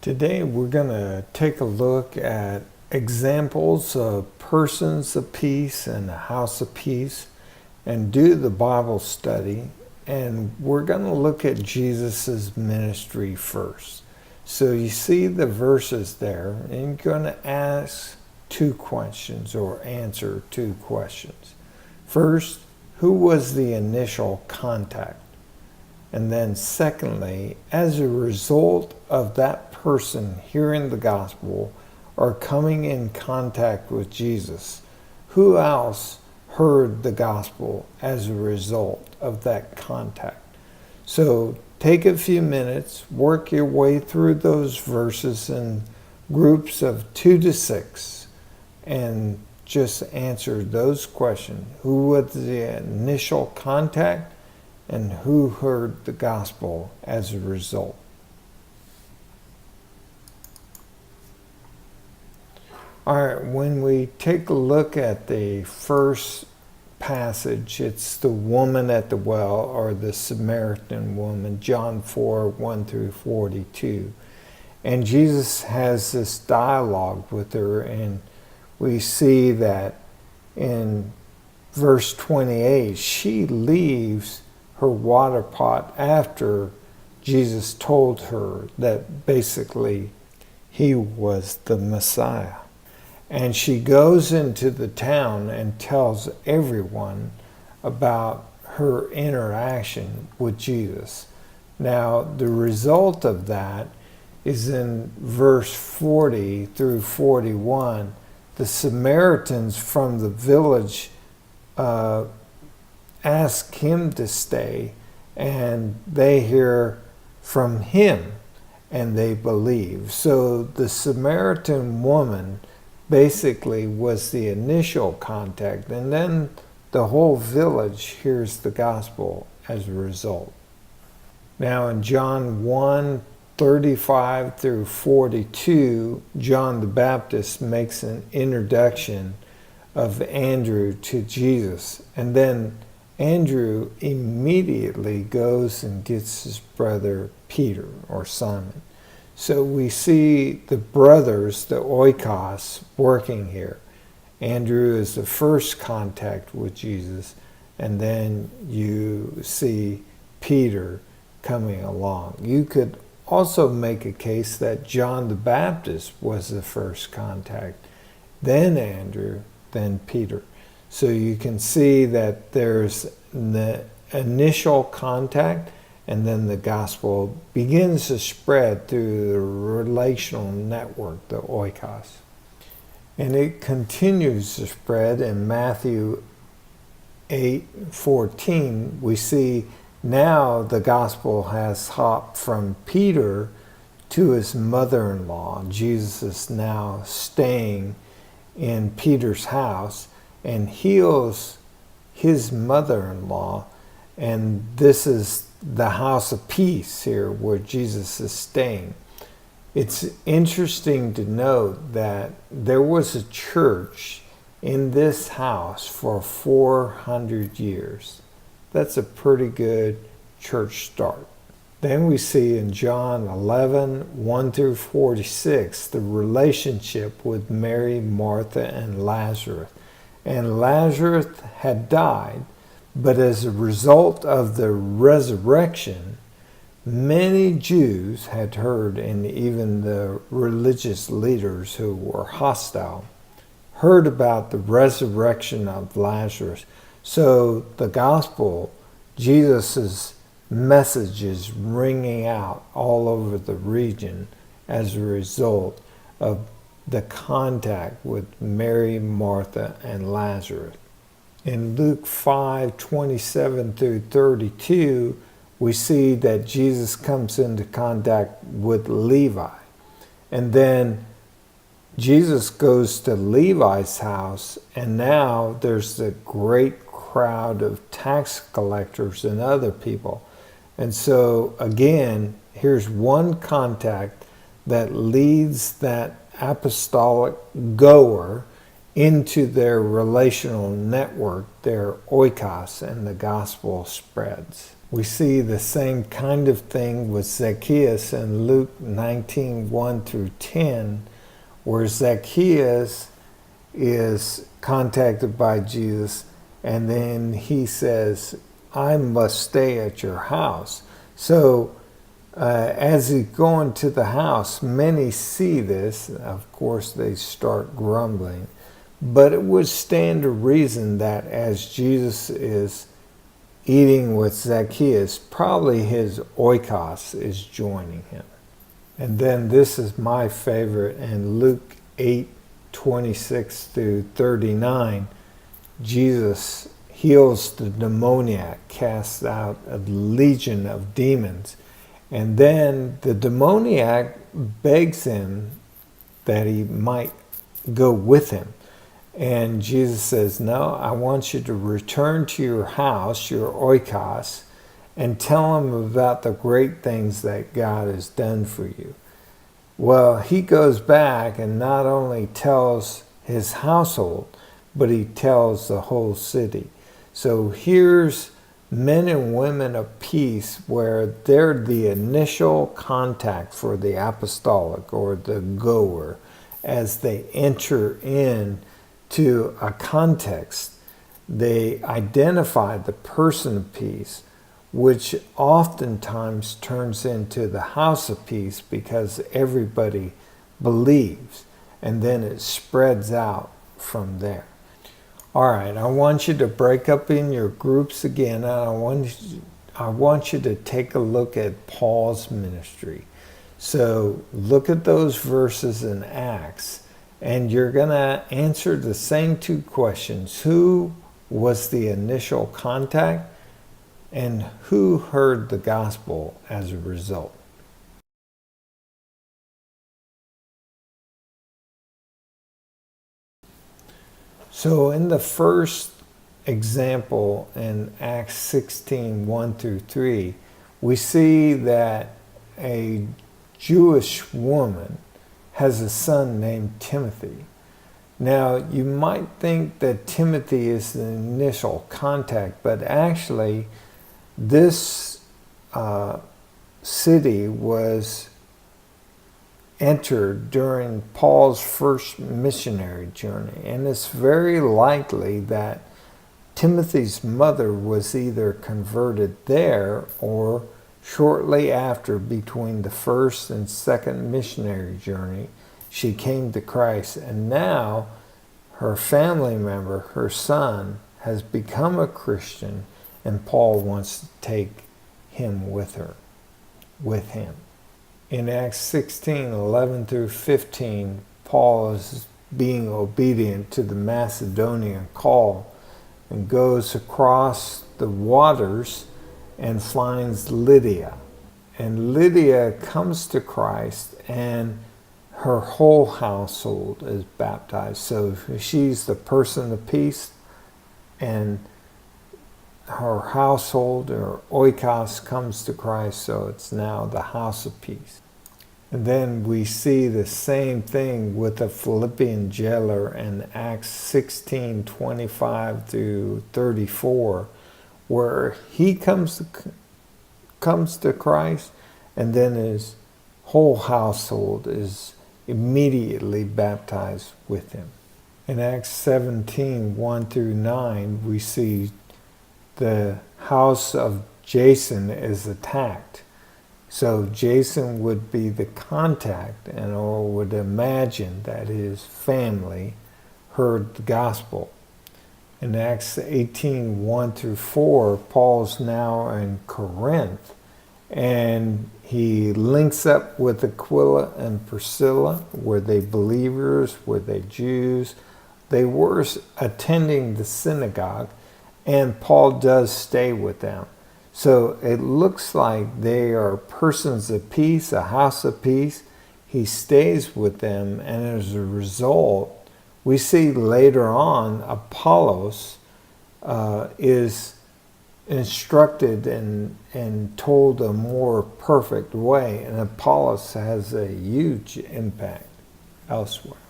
Today we're going to take a look at examples of persons of peace and a house of peace and do the Bible study. And we're going to look at Jesus' ministry first. So you see the verses there, and you're going to ask two questions or answer two questions. First, who was the initial contact? And then secondly, as a result of that person hearing the gospel or coming in contact with Jesus, who else heard the gospel as a result of that contact? So take a few minutes, work your way through those verses in groups of 2 to 6, and just answer those questions. Who was the initial contact? And who heard the gospel as a result? All right, when we take a look at the first passage, it's the woman at the well, or the Samaritan woman, John 4, 1 through 42. And Jesus has this dialogue with her, and we see that in verse 28, she leaves her water pot after Jesus told her that basically he was the Messiah. And she goes into the town and tells everyone about her interaction with Jesus. Now, the result of that is in verse 40 through 41. The Samaritans from the village ask him to stay, and they hear from him and they believe. So the Samaritan woman basically was the initial contact, and then the whole village hears the gospel as a result. Now in John 1, 35 through 42, John the Baptist makes an introduction of Andrew to Jesus, and then Andrew immediately goes and gets his brother Peter, or Simon. So we see the brothers, the oikos, working here. Andrew is the first contact with Jesus, and then you see Peter coming along. You could also make a case that John the Baptist was the first contact, then Andrew, then Peter. So you can see that there's the initial contact, and then the gospel begins to spread through the relational network, the oikos. And it continues to spread. In Matthew 8:14, we see now the gospel has hopped from Peter to his mother-in-law. Jesus is now staying in Peter's house and heals his mother-in-law, and this is the house of peace here where Jesus is staying. It's interesting to note that there was a church in this house for 400 years. That's a pretty good church start. Then we see in John 11, 1 through 46, the relationship with Mary, Martha, and Lazarus. And Lazarus had died, but as a result of the resurrection, many Jews had heard, and even the religious leaders who were hostile, heard about the resurrection of Lazarus. So the gospel, Jesus' message is ringing out all over the region as a result of the contact with Mary, Martha, and Lazarus. In Luke 5, 27 through 32, we see that Jesus comes into contact with Levi. And then Jesus goes to Levi's house, and now there's a great crowd of tax collectors and other people. And so, again, here's one contact that leads that apostolic goer into their relational network, their oikos, and the gospel spreads. We see the same kind of thing with Zacchaeus in Luke 19:1 through 10, where Zacchaeus is contacted by Jesus, and then he says, I must stay at your house. So as he's going to the house, many see this. Of course, they start grumbling. But it would stand to reason that as Jesus is eating with Zacchaeus, probably his oikos is joining him. And then this is my favorite in Luke 8:26 through 39. Jesus heals the demoniac, casts out a legion of demons. And then the demoniac begs him that he might go with him. And Jesus says, no, I want you to return to your house, your oikos, and tell him about the great things that God has done for you. Well, he goes back and not only tells his household, but he tells the whole city. So here's men and women of peace where they're the initial contact for the apostolic or the goer as they enter in to a context. They identify the person of peace, which oftentimes turns into the house of peace because everybody believes, and then it spreads out from there. All right, I want you to break up in your groups again, and I want you to take a look at Paul's ministry. So look at those verses in Acts, and you're going to answer the same two questions. Who was the initial contact, and who heard the gospel as a result? So in the first example in Acts 16:1 through 3, we see that a Jewish woman has a son named Timothy. Now, you might think that Timothy is the initial contact, but actually this city was entered during Paul's first missionary journey. And it's very likely that Timothy's mother was either converted there or shortly after, between the first and second missionary journey, she came to Christ. And now her family member, her son, has become a Christian, and Paul wants to take him with him. In Acts 16:11 through 15, Paul is being obedient to the Macedonian call and goes across the waters and finds Lydia. And Lydia comes to Christ, and her whole household is baptized. So she's the person of peace, and her household, or oikos, comes to Christ, so it's now the house of peace. And then we see the same thing with the Philippian jailer in Acts 16:25 through 34, where he comes to Christ, and then his whole household is immediately baptized with him. In Acts 17:1 through 9, we see the house of Jason is attacked. So Jason would be the contact, and or would imagine that his family heard the gospel. In Acts 18:1 through 4, Paul's now in Corinth, and he links up with Aquila and Priscilla. Were they believers? Were they Jews? They were attending the synagogue, and Paul does stay with them. So it looks like they are persons of peace, a house of peace. He stays with them, and as a result, we see later on Apollos is instructed and told a more perfect way, and Apollos has a huge impact elsewhere.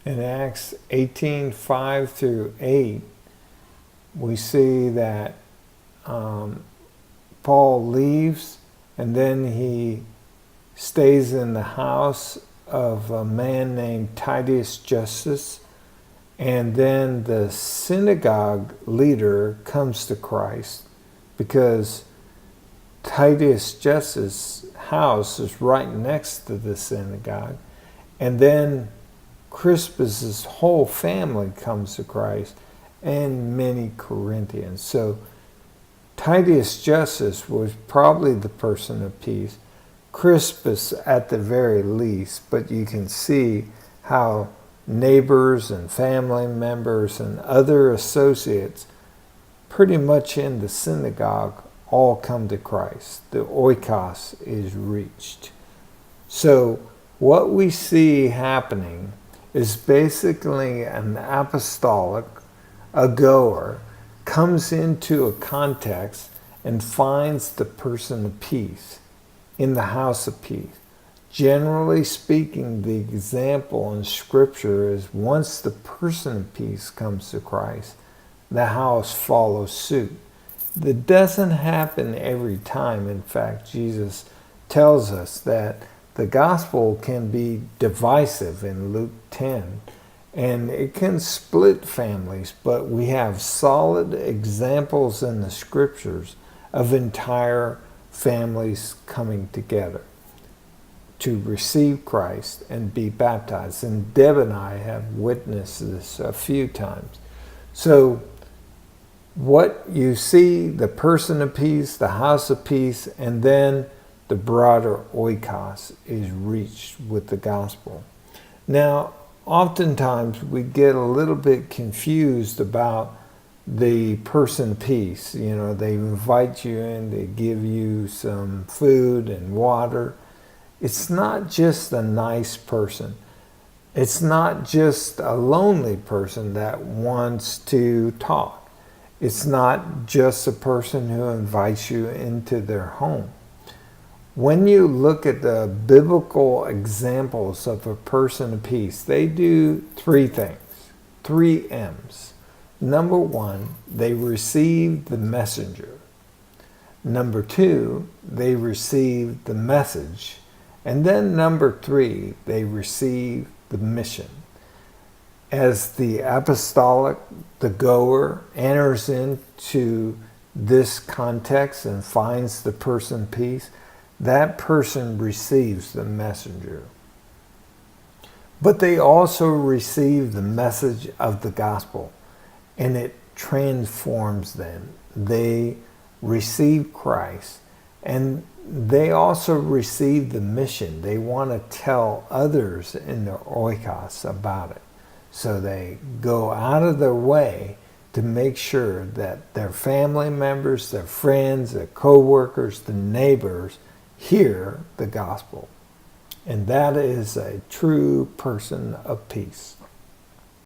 In Acts 18:5 through 8, we see that Paul leaves, and then he stays in the house of a man named Titus Justus, and then the synagogue leader comes to Christ because Titus Justus' house is right next to the synagogue. And then Crispus's whole family comes to Christ, and many Corinthians. So Titus Justus was probably the person of peace. Crispus at the very least, but you can see how neighbors and family members and other associates pretty much in the synagogue all come to Christ. The oikos is reached. So what we see happening is basically an apostolic, a goer, comes into a context and finds the person of peace in the house of peace. Generally speaking, the example in Scripture is once the person of peace comes to Christ, the house follows suit. That doesn't happen every time. In fact, Jesus tells us that the gospel can be divisive in Luke 10, and it can split families, but we have solid examples in the Scriptures of entire families coming together to receive Christ and be baptized. And Deb and I have witnessed this a few times. So what you see, the person of peace, the house of peace, and then the broader oikos is reached with the gospel. Now, oftentimes we get a little bit confused about the person of peace. You know, they invite you in, they give you some food and water. It's not just a nice person. It's not just a lonely person that wants to talk. It's not just a person who invites you into their home. When you look at the biblical examples of a person of peace, they do three things, 3 M's. Number 1, they receive the messenger. Number 2, they receive the message. And then number 3, they receive the mission. As the apostolic, the goer, enters into this context and finds the person of peace, that person receives the messenger. But they also receive the message of the gospel, and it transforms them. They receive Christ, and they also receive the mission. They want to tell others in their oikos about it. So they go out of their way to make sure that their family members, their friends, their co-workers, the neighbors hear the gospel. And that is a true person of peace.